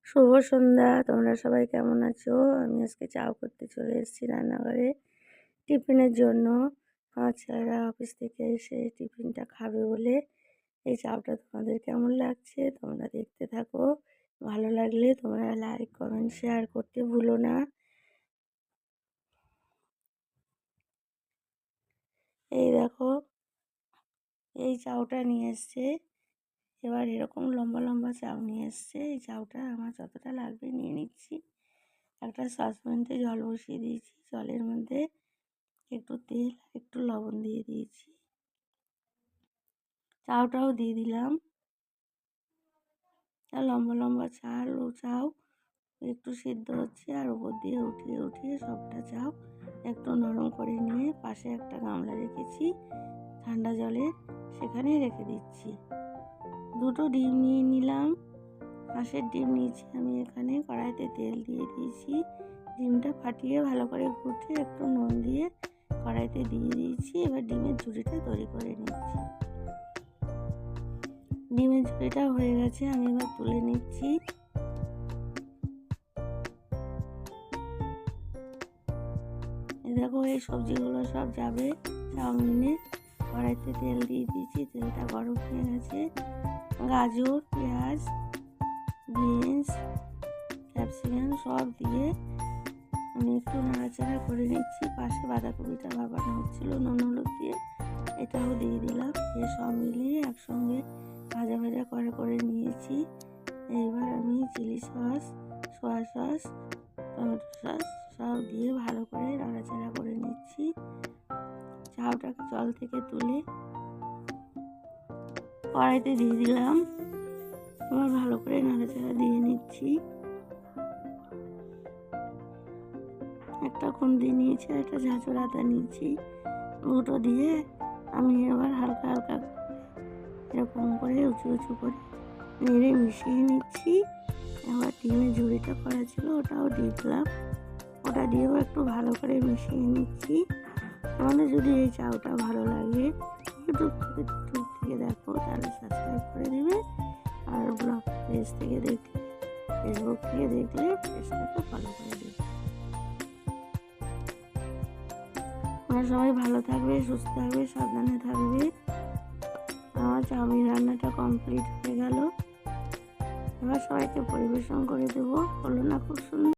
শুভ সন্ধ্যা। তোমরা সবাই কেমন আছো? আমি আজকে চাও করতে চলে এসেছি রান্নাঘরে টিফিনের জন্য। আমার ছেলেরা অফিস থেকে এসে টিফিনটা খাবে বলে এই চাউটা তোমাদের কেমন লাগছে তোমরা দেখতে থাকো। ভালো লাগলে তোমরা লাইক কমেন্ট শেয়ার করতে ভুলো না। এই দেখো, এই চাউটা নিয়ে এসছে। এবার এরকম লম্বা লম্বা চাউ নিয়ে এসছে। এই চাউটা আমার যতটা লাগবে নিয়ে নিচ্ছি। একটা সসপ্যানে জল বসিয়ে দিয়েছি, জলের মধ্যে একটু তেল একটু লবণ দিয়ে দিয়েছি, চাউটাও দিয়ে দিলাম। লম্বা লম্বা চাউ একটু সিদ্ধ হচ্ছে, আর উপর দিয়ে উঠিয়ে উঠিয়ে সবটা চাউ একটু নরম করে নিয়ে পাশে একটা গামলা রেখেছি ঠান্ডা জলের, সেখানে রেখে দিচ্ছি। দুটো ডিম নিয়ে নিলাম, হাঁসের ডিম নিয়েছি আমি। এখানে কড়াইতে তেল দিয়ে দিয়েছি, ডিমটা ফাটিয়ে ভালো করে ঘুটে একটু নুন দিয়ে কড়াইতে দিয়ে দিয়েছি। এবার ডিমের ঝুড়িটা তৈরি করে নিচ্ছি। ডিমের ঝুড়িটা হয়ে গেছে, আমি এবার তুলে নিচ্ছি। দেখো, এই সবজিগুলো সব যাবে চাউমিনে। কড়াইতে তেল দিয়ে দিয়েছি, তেলটা গরম হয়ে গেছে। গাজর, পেঁয়াজ, বিনস, ক্যাপসিকাম সব দিয়ে আমি একটু নাড়াচাড়া করে নিচ্ছি। পাশে বাঁধাকপিটা ভাপানো হচ্ছিলো নুন হলুদ দিয়ে, এটাও দিয়ে দিলাম। দিয়ে সব মিলিয়ে একসঙ্গে ভাজা ভাজা করে নিয়েছি। এইবার আমি chilli sauce, soya sauce, tomato sauce সব দিয়ে ভালো করে নাড়াচাড়া করে নিচ্ছি। চাউটাকে জল থেকে তুলে কড়াইতে দিয়ে দিলাম। আবার ভালো করে নাড়াচাড়া দিয়ে নিচ্ছি। একটা খুন্তি নিয়েছি, একটা ঝাঁঝর আদা নিয়েছি, দুটো দিয়ে আমি এবার হালকা হালকা এরকম করে উঁচু উঁচু করে নেড়ে মিশিয়ে নিচ্ছি। এবার ডিমের ঝুড়িটা করা ছিল ওটাও দিয়ে দিলাম, ওটা দিয়েও একটু ভালো করে মিশিয়ে নিচ্ছি। আমাদের যদি এই চাউটা ভালো লাগে ইউটিউব থেকে দেখো তাহলে সাবস্ক্রাইব করে দেবে, আর ব্লগ পেজ থেকে দেখলে, ফেসবুক থেকে দেখলে পেজটাকে ফলো করে দেবে। তোমরা সবাই ভালো থাকবে, সুস্থ থাকবে, সাবধানে থাকবে। আমার চাউমিন রান্নাটা কমপ্লিট হয়ে গেল। এবার সবাইকে পরিবেশন করে দেবো। হলো না খুব সুন্দর?